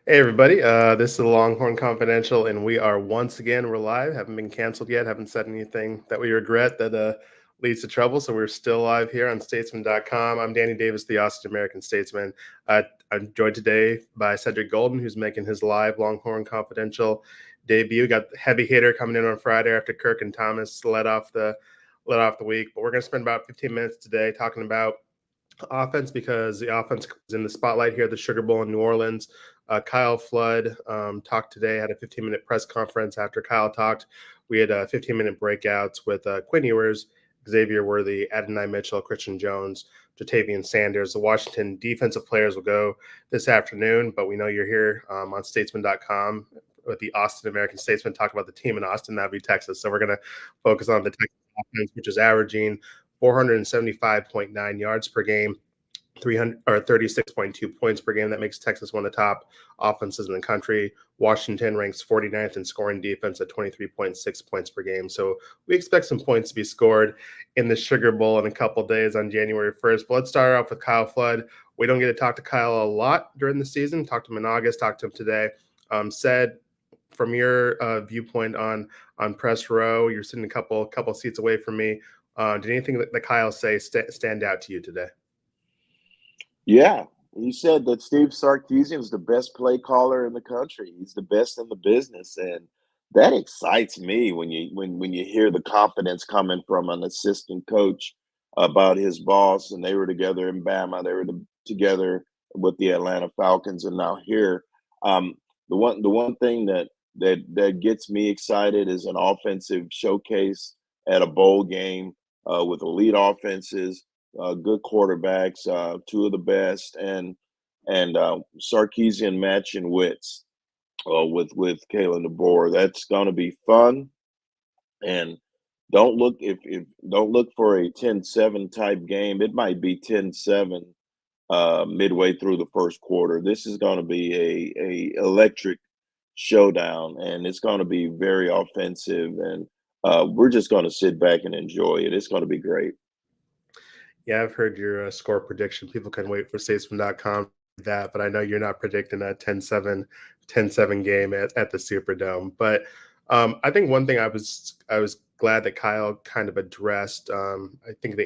Hey everybody, this is the Longhorn Confidential, and we're live. Haven't been canceled yet. Haven't said anything that we regret that leads to trouble. So we're still live here on Statesman.com. I'm Danny Davis, the Austin American-Statesman. I'm joined today by Cedric Golden, who's making his live Longhorn Confidential debut. Got the heavy hitter coming in on Friday after Kirk and Thomas led off the week. But we're going to spend about 15 minutes today talking about offense because the offense is in the spotlight here at the Sugar Bowl in New Orleans. Kyle Flood talked today, had a 15-minute press conference. After Kyle talked, we had 15-minute breakouts with Quinn Ewers, Xavier Worthy, Adonai Mitchell, Christian Jones, Jatavian Sanders. The Washington defensive players will go this afternoon, but we know you're here on statesman.com with the Austin American-Statesman, talk about the team in Austin. That'd be Texas. So we're going to focus on the Texas offense, which is averaging 475.9 yards per game, 36.2 points per game. That makes Texas one of the top offenses in the country. Washington ranks 49th in scoring defense at 23.6 points per game. So we expect some points to be scored in the Sugar Bowl in a couple days on January 1st. But let's start off with Kyle Flood. We don't get to talk to Kyle a lot during the season. Talked to him in August, talked to him today. Said from your viewpoint on press row, you're sitting a couple seats away from me. Did anything that Kyle say stand out to you today? Yeah, he said that Steve Sarkisian is the best play caller in the country. He's the best in the business, and that excites me when you hear the confidence coming from an assistant coach about his boss. And they were together in Bama. They were together with the Atlanta Falcons, and now here. Um, the one thing that gets me excited is an offensive showcase at a bowl game with elite offenses, good quarterbacks, two of the best, and Sarkeesian matching wits with Kalen DeBoer. That's going to be fun. And don't look for a 10-7 type game. It might be 10-7 midway through the first quarter. This is going to be a electric showdown, and it's going to be very offensive. And we're just going to sit back and enjoy it. It's going to be great. Yeah, I've heard your score prediction. People can wait for statesman.com for that, but I know you're not predicting a 10-7 game at the Superdome. But I think one thing I was glad that Kyle kind of addressed. I think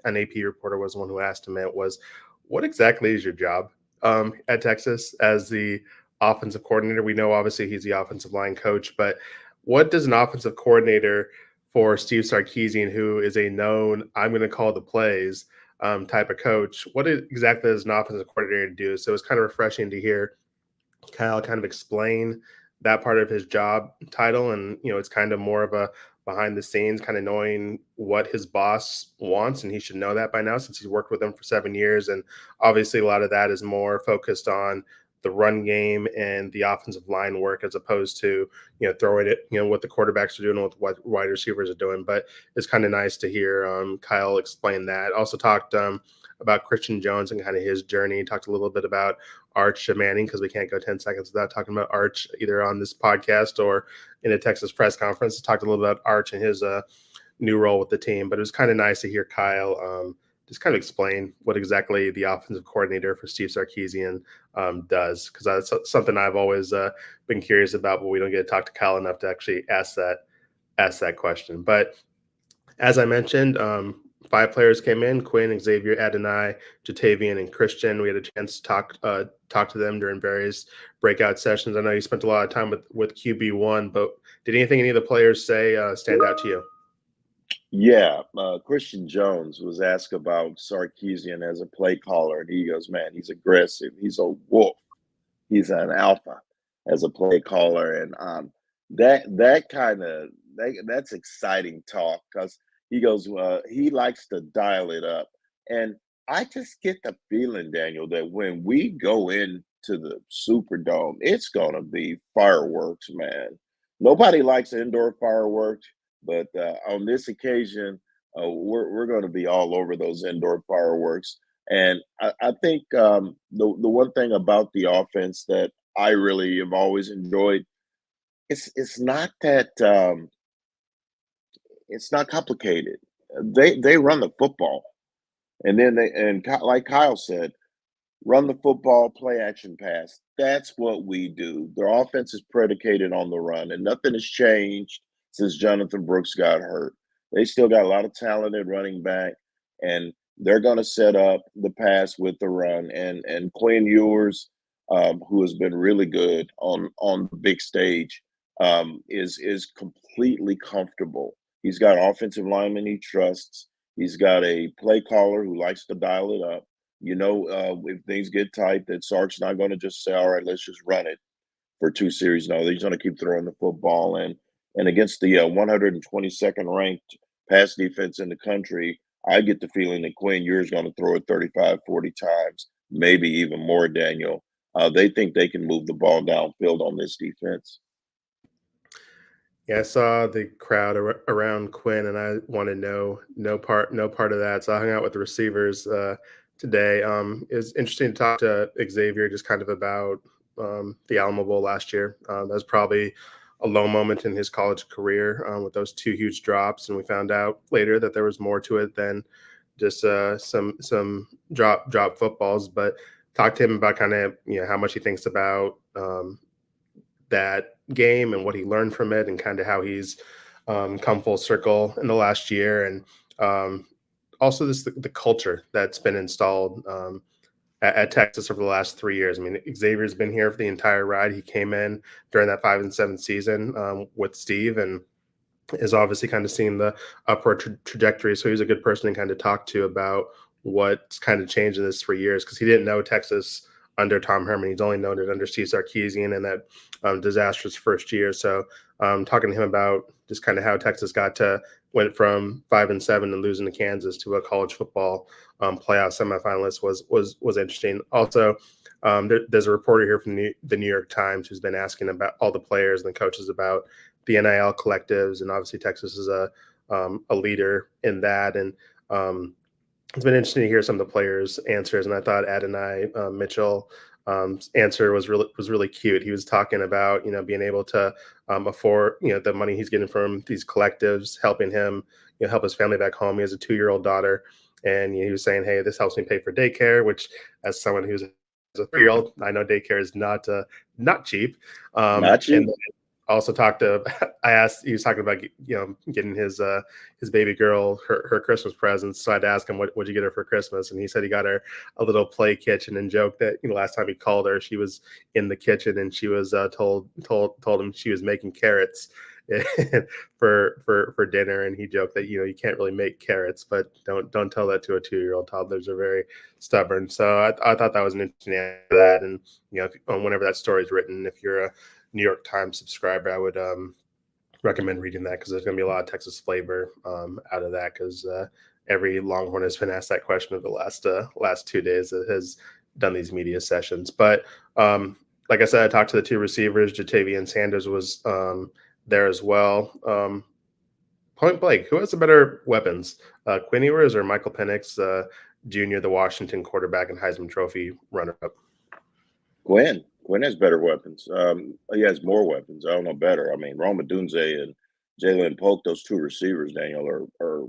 an AP reporter was the one who asked him. It was, what exactly is your job at Texas as the offensive coordinator? We know obviously he's the offensive line coach, but what does an offensive coordinator for Steve Sarkisian, who is a known "I'm going to call the plays" type of coach? What exactly does an offensive coordinator do? So it's kind of refreshing to hear Kyle kind of explain that part of his job title, and it's kind of more of a behind the scenes, kind of knowing what his boss wants, and he should know that by now since he's worked with him for 7 years. And obviously, a lot of that is more focused on the run game and the offensive line work as opposed to throwing it what the quarterbacks are doing and what wide receivers are doing. But it's kind of nice to hear Kyle explain that. Also talked about Christian Jones and kind of his journey. Talked a little bit about Arch Manning, because we can't go 10 seconds without talking about Arch either on this podcast or in a Texas press conference. Talked a little bit about Arch and his new role with the team. But it was kind of nice to hear Kyle just kind of explain what exactly the offensive coordinator for Steve Sarkisian does, because that's something I've always been curious about, but we don't get to talk to Kyle enough to actually ask that question. But as I mentioned, 5 players came in: Quinn, Xavier, Adonai, Jatavian, and Christian. We had a chance to talk to them during various breakout sessions. I know you spent a lot of time with QB1, but did any of the players say stand out to you? Yeah, Christian Jones was asked about Sarkeesian as a play caller, and he goes, "Man, he's aggressive. He's a wolf. He's an alpha as a play caller." And that kind of that's exciting talk because he goes, he likes to dial it up, and I just get the feeling, Daniel, that when we go into the Superdome, it's gonna be fireworks, man. Nobody likes indoor fireworks, but on this occasion, we're going to be all over those indoor fireworks. And I think the one thing about the offense that I really have always enjoyed, it's not that it's not complicated. They run the football, and then like Kyle said, run the football, play action pass. That's what we do. Their offense is predicated on the run, and nothing has changed since Jonathan Brooks got hurt. They still got a lot of talented running back, and they're going to set up the pass with the run. And Quinn Ewers, who has been really good on the big stage, is completely comfortable. He's got offensive linemen he trusts. He's got a play caller who likes to dial it up. If things get tight, that Sark's not going to just say, "All right, let's just run it for 2 series." No, he's going to keep throwing the football. And against the 122nd ranked pass defense in the country, I get the feeling that Quinn Ewers is going to throw it 35, 40 times, maybe even more, Daniel. They think they can move the ball downfield on this defense. Yeah, I saw the crowd around Quinn, and I wanted no part of that. So I hung out with the receivers today. It was interesting to talk to Xavier just kind of about the Alamo Bowl last year. That was probably a low moment in his college career with those two huge drops, and we found out later that there was more to it than just some drop footballs. But talked to him about kind of how much he thinks about that game and what he learned from it, and kind of how he's come full circle in the last year, and also the culture that's been installed at Texas over the last 3 years. I mean, Xavier's been here for the entire ride. He came in during that 5-7 season with Steve, and is obviously kind of seeing the upward trajectory. So he's a good person to kind of talk to about what's kind of changed in this 3 years, because he didn't know Texas under Tom Herman. He's only known it under Steve Sarkisian and that disastrous first year. So talking to him about just kind of how Texas went from 5-7 and losing to Kansas to a college football playoff semifinalist was interesting. Also, there's a reporter here from the New York Times who's been asking about all the players and the coaches about the NIL collectives, and obviously Texas is a leader in that. And it's been interesting to hear some of the players' answers. And I thought Adonai Mitchell answer was really cute. He was talking about being able to afford the money he's getting from these collectives, helping him help his family back home. He has a 2-year-old daughter, and he was saying, "Hey, this helps me pay for daycare," which, as someone who's a 3-year-old, I know daycare is not cheap. Not cheap. And also he was talking about getting his baby girl her Christmas presents. So I had to ask him, what'd you get her for Christmas? And he said he got her a little play kitchen, and joked that last time he called her, she was in the kitchen and she was told him she was making carrots for dinner. And he joked that you can't really make carrots, but don't tell that to a 2-year-old. Toddlers are very stubborn. So I thought that was an interesting answer to that. And whenever that story is written, if you're a New York Times subscriber, I would recommend reading that, because there's going to be a lot of Texas flavor out of that, because every Longhorn has been asked that question over the last 2 days that has done these media sessions. But like I said, I talked to the two receivers. Jatavian Sanders was there as well. Point blank, who has the better weapons, Quinn Ewers or Michael Penix Jr., the Washington quarterback and Heisman Trophy runner-up? Quinn has better weapons. He has more weapons. I don't know better. I mean, Roma Dunze and Jalen Polk, those two receivers, Daniel, are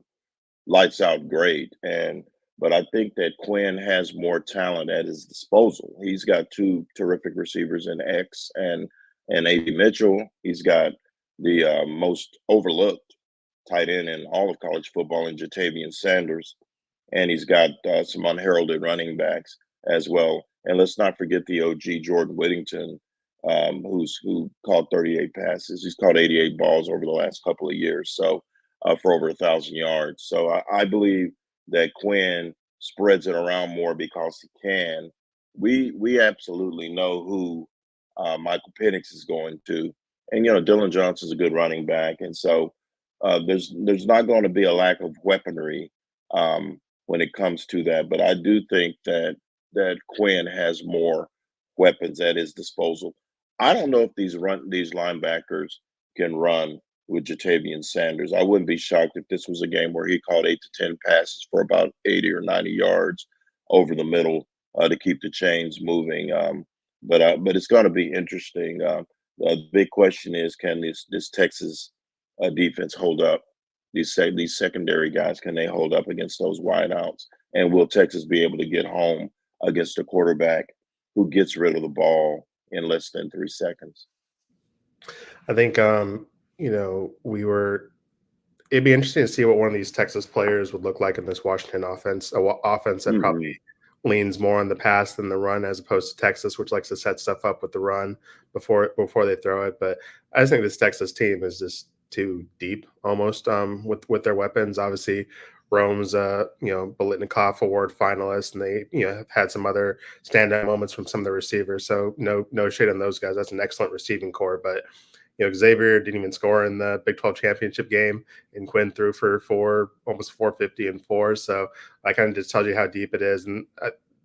lights out great. But I think that Quinn has more talent at his disposal. He's got two terrific receivers in X and A.B. Mitchell. He's got the most overlooked tight end in all of college football in Jatavian Sanders. And he's got some unheralded running backs as well. And let's not forget the OG Jordan Whittington, who caught 38 passes. He's caught 88 balls over the last couple of years, so for over 1,000 yards. So I believe that Quinn spreads it around more because he can. We absolutely know who Michael Penix is going to, and Dylan Johnson's a good running back, and so there's not going to be a lack of weaponry when it comes to that. But I do think that Quinn has more weapons at his disposal. I don't know if these linebackers can run with Jatavian Sanders. I wouldn't be shocked if this was a game where he caught 8 to 10 passes for about 80 or 90 yards over the middle to keep the chains moving. But it's going to be interesting. The big question is, can this Texas defense hold up? These secondary guys, can they hold up against those wideouts? And will Texas be able to get home against a quarterback who gets rid of the ball in less than 3 seconds. I think it'd be interesting to see what one of these Texas players would look like in this Washington offense, offense that probably Mhm. leans more on the pass than the run, as opposed to Texas, which likes to set stuff up with the run before they throw it. But I just think this Texas team is just too deep, almost with their weapons. Obviously, Rome's Bolitnikov Award finalist, and they have had some other standout moments from some of the receivers. So no shade on those guys. That's an excellent receiving core, but Xavier didn't even score in the Big 12 championship game, and Quinn threw for almost 450 and four. So I kind of just tells you how deep it is. And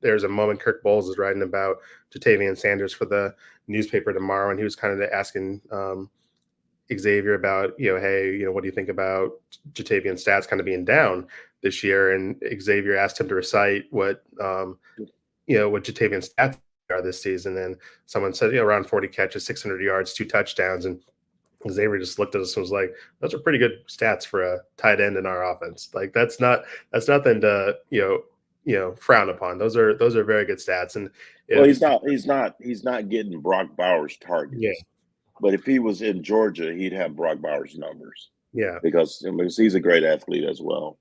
there's a moment Kirk Bowles is writing about Jatavian Sanders for the newspaper tomorrow, and he was kind of asking Xavier about, hey, what do you think about Jatavian's stats kind of being down this year? And Xavier asked him to recite what Jatavian's stats are this season, and someone said around 40 catches, 600 yards, 2 touchdowns, and Xavier just looked at us and was like, "Those are pretty good stats for a tight end in our offense. Like that's nothing to frown upon. Those are very good stats." And Well, if he's not getting Brock Bowers yeah targets. But if he was in Georgia, he'd have Brock Bowers numbers yeah because he's a great athlete as well.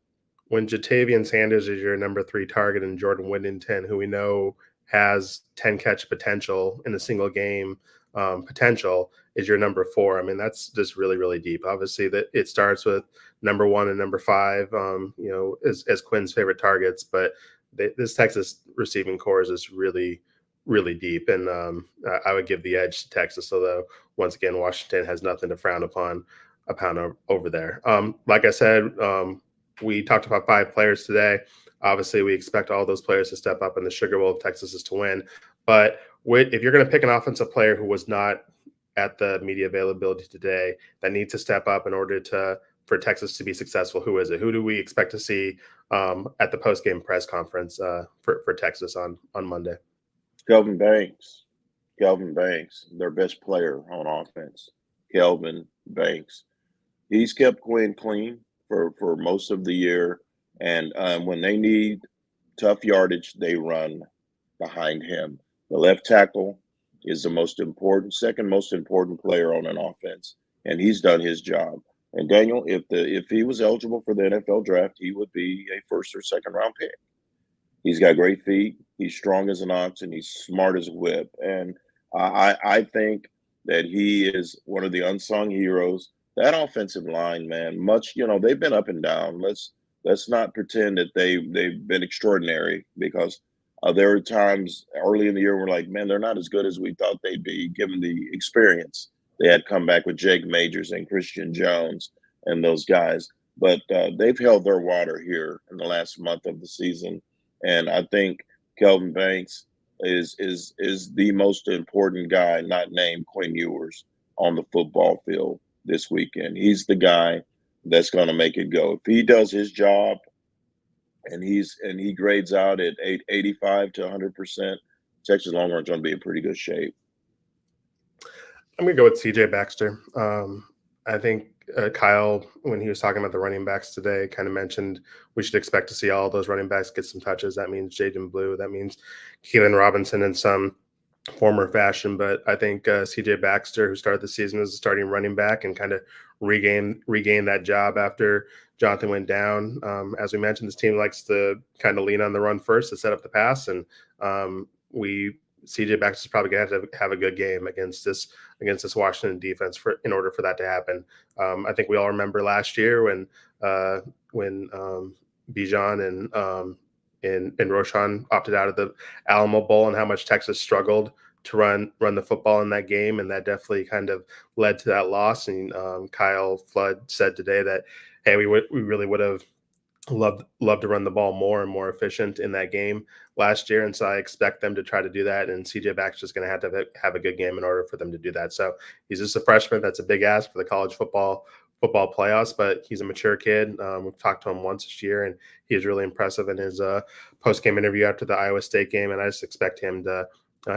when Jatavian Sanders is your number 3 target and Jordan Whittington, who we know has 10 catch potential in a single game, potential is your number 4. I mean, that's just really, really deep. Obviously, that it starts with number 1 and number 5, as Quinn's favorite targets, but this Texas receiving core is just really, really deep, and I would give the edge to Texas. Although, once again, Washington has nothing to frown upon over there. Like I said. We talked about 5 players today. Obviously, we expect all those players to step up, and the Sugar Bowl of Texas is to win. But if you're going to pick an offensive player who was not at the media availability today that needs to step up in order for Texas to be successful, who is it? Who do we expect to see at the post-game press conference for Texas on Monday? Kelvin Banks. Kelvin Banks, their best player on offense. Kelvin Banks. He's kept Quinn clean for most of the year. And when they need tough yardage, they run behind him. The left tackle is the second most important player on an offense, and he's done his job. And Daniel, if he was eligible for the NFL draft, he would be a first or second round pick. He's got great feet. He's strong as an ox, and he's smart as a whip. And I think that he is one of the unsung heroes. That offensive line, man, they've been up and down. Let's not pretend that they've been extraordinary because there were times early in the year we're like, man, they're not as good as we thought they'd be given the experience. They had come back with Jake Majors and Christian Jones and those guys. But they've held their water here in the last month of the season. And I think Kelvin Banks is the most important guy, not named Quinn Ewers, on the football field this weekend. He's the guy that's going to make it go. If he does his job and he grades out at 85 to 100%, Texas Longhorns going to be in pretty good shape. I'm going to go with C.J. Baxter. I think Kyle, when he was talking about the running backs today, kind of mentioned we should expect to see all those running backs get some touches. That means Jaden Blue. That means Keelan Robinson in some former fashion. But I think C.J. Baxter, who started the season as a starting running back and kind of regain that job after Jonathan went down. As we mentioned, this team likes to kind of lean on the run first to set up the pass, and CJ Baxter's probably going to have a good game against this Washington defense in order for that to happen. I think we all remember last year when Bijan and Roshan opted out of the Alamo Bowl and how much Texas struggled to run the football in that game, and that definitely kind of led to that loss. And Kyle Flood said today that, hey, we really would have loved to run the ball more and more efficient in that game last year, and so I expect them to try to do that. And CJ Baxter's going to have a good game in order for them to do that. So he's just a freshman. That's a big ask for the college football playoffs, but he's a mature kid. We've talked to him once this year, and he is really impressive in his post-game interview after the Iowa State game. And I just expect him to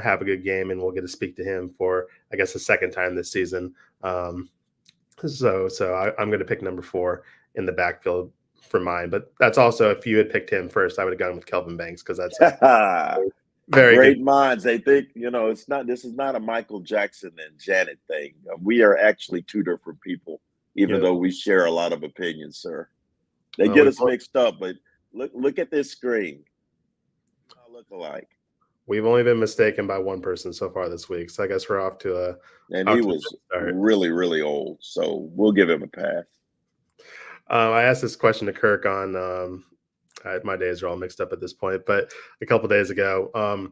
have a good game, and we'll get to speak to him for, I guess, the second time this season. So I'm going to pick number 4 in the backfield for mine, but that's also, if you had picked him first, I would have gone with Kelvin Banks because that's Very good. Great minds. They think, it's not. This is not a Michael Jackson and Janet thing. We are actually two different people, even Yep. though we share a lot of opinions, sir. They Well, get us mixed up, but look at this screen. I look alike. we've only been mistaken by one person so far this week, so I guess we're off to a And off he to a was good start. really, really old, so we'll give him a pass. I asked this question to Kirk on my days are all mixed up at this point, but a couple days ago,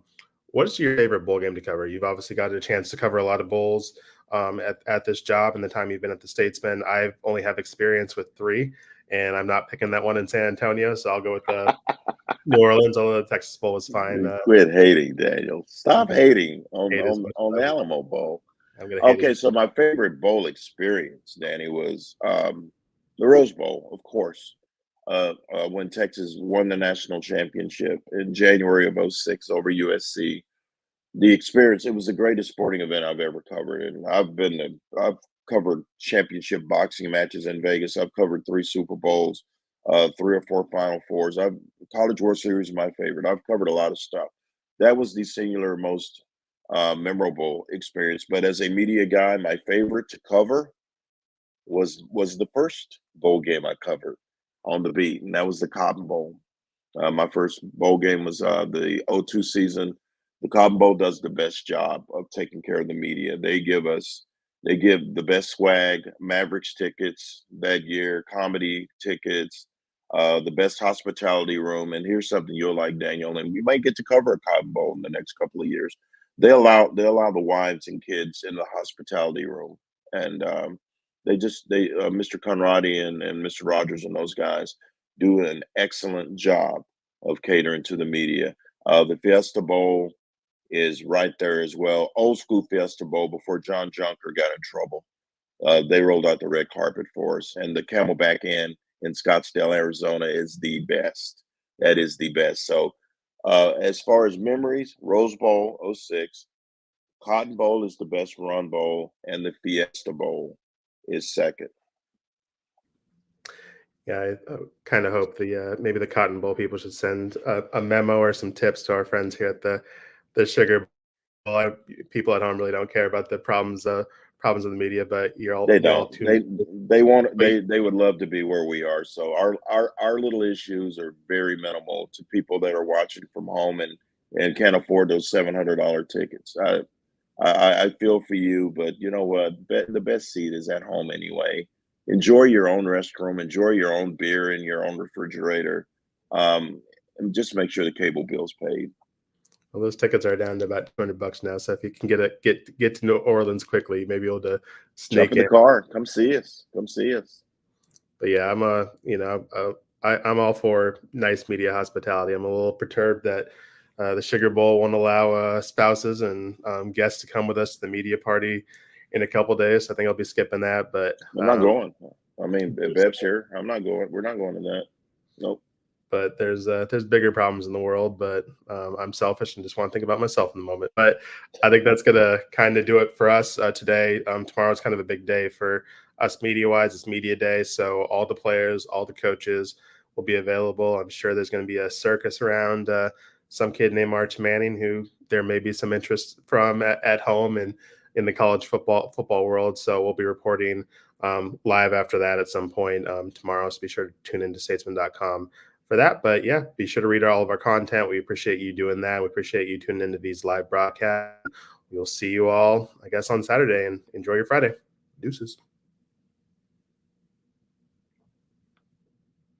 what's your favorite bowl game to cover? You've obviously got a chance to cover a lot of bowls at this job and the time you've been at the Statesman. I only have experience with 3, and I'm not picking that one in San Antonio, so I'll go with New Orleans, although the Texas Bowl was fine. Quit hating, Daniel. Stop hating Hate as on much on as the Alamo Bowl. I'm going to hate Okay, so my favorite bowl experience, Danny, was the Rose Bowl, of course. When Texas won the national championship in January of '06 over USC. The experience, it was the greatest sporting event I've ever covered. And I've covered championship boxing matches in Vegas. I've covered 3 Super Bowls, 3 or 4 Final Fours. College World Series is my favorite. I've covered a lot of stuff. That was the singular most memorable experience. But as a media guy, my favorite to cover was the first bowl game I covered on the beat, and that was the Cotton Bowl. My first bowl game was the '02 season. The Cotton Bowl does the best job of taking care of the media. They give the best swag, Mavericks tickets that year, comedy tickets, the best hospitality room. And here's something you'll like, Daniel, and we might get to cover a Cotton Bowl in the next couple of years. They allow the wives and kids in the hospitality room, and Mr. Conradi and Mr. Rogers and those guys do an excellent job of catering to the media. The Fiesta Bowl is right there as well. Old school Fiesta Bowl before John Junker got in trouble. They rolled out the red carpet for us, and the Camelback Inn in Scottsdale, Arizona, is the best. That is the best. So, as far as memories, Rose Bowl '06, Cotton Bowl is the best run bowl, and the Fiesta Bowl is second. Yeah, I kind of hope maybe the Cotton Bowl people should send a memo or some tips to our friends here at the Sugar Bowl. People at home really don't care about the problems of the media, but They you all don't. tune. They would love to be where we are. So our little issues are very minimal to people that are watching from home and can't afford those $700 tickets. I feel for you, but you know what? The best seat is at home anyway. Enjoy your own restroom, enjoy your own beer in your own refrigerator, and just make sure the cable bill's paid. Well, those tickets are down to about $200 now. So if you can get to New Orleans quickly, maybe able to Jump sneak in the in. car, come see us. Come see us. But yeah, I'm all for nice media hospitality. I'm a little perturbed that the Sugar Bowl won't allow spouses and guests to come with us to the media party in a couple days. I think I'll be skipping that. But I'm not going. I mean, if Bev's here, I'm not going. We're not going to that. Nope. But there's bigger problems in the world. But I'm selfish and just want to think about myself in the moment. But I think that's gonna kind of do it for us today. Tomorrow's kind of a big day for us media wise. It's media day, so all the players, all the coaches will be available. I'm sure there's going to be a circus around some kid named Arch Manning, who there may be some interest from at home and in the college football world. So we'll be reporting live after that at some point tomorrow. So be sure to tune into statesman.com for that. But yeah, be sure to read all of our content. We appreciate you doing that. We appreciate you tuning into these live broadcasts. We'll see you all, I guess, on Saturday, and enjoy your Friday. Deuces.